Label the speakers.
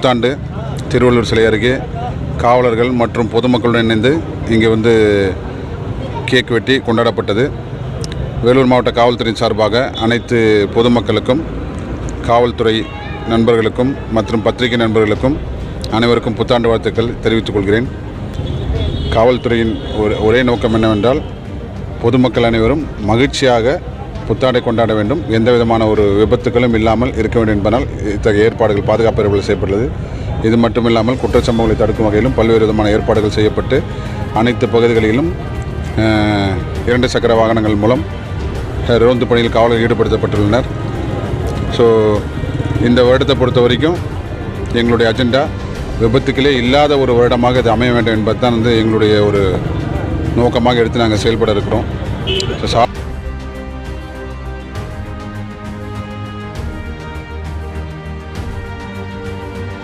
Speaker 1: புத்தாண்டு திருவள்ளூர் சிலை அருகே காவலர்கள் மற்றும் பொதுமக்களுடன் இணைந்து இங்கே வந்து கேக் வெட்டி கொண்டாடப்பட்டது. வேலூர் மாவட்ட காவல்துறையின் சார்பாக அனைத்து பொதுமக்களுக்கும், காவல்துறை நண்பர்களுக்கும் மற்றும் பத்திரிகை நண்பர்களுக்கும் அனைவருக்கும் புத்தாண்டு வாழ்த்துக்கள் தெரிவித்துக் கொள்கிறேன். காவல்துறையின் ஒரே நோக்கம் என்னவென்றால் பொதுமக்கள் அனைவரும் மகிழ்ச்சியாக புத்தாண்டை கொண்டாட வேண்டும், எந்த விதமான ஒரு விபத்துகளும் இல்லாமல் இருக்க வேண்டும் என்பதால் இத்தகைய ஏற்பாடுகள், பாதுகாப்பு ஏற்பாடுகள் செய்யப்பட்டுள்ளது. இது மட்டுமில்லாமல் குற்றச்சம்பவங்களை தடுக்கும் வகையிலும் பல்வேறு விதமான ஏற்பாடுகள் செய்யப்பட்டு அனைத்து பகுதிகளிலும் 2 சக்கர வாகனங்கள் மூலம் ரோந்து பணியில் காவலர்கள் ஈடுபடுத்தப்பட்டுள்ளனர். ஸோ இந்த வருடத்தை பொறுத்த வரைக்கும் எங்களுடைய அஜெண்டா விபத்துக்களே இல்லாத ஒரு வருடமாக இது அமைய வேண்டும் என்பது தான் எங்களுடைய ஒரு நோக்கமாக எடுத்து நாங்கள் செயல்பட இருக்கிறோம். ஸோ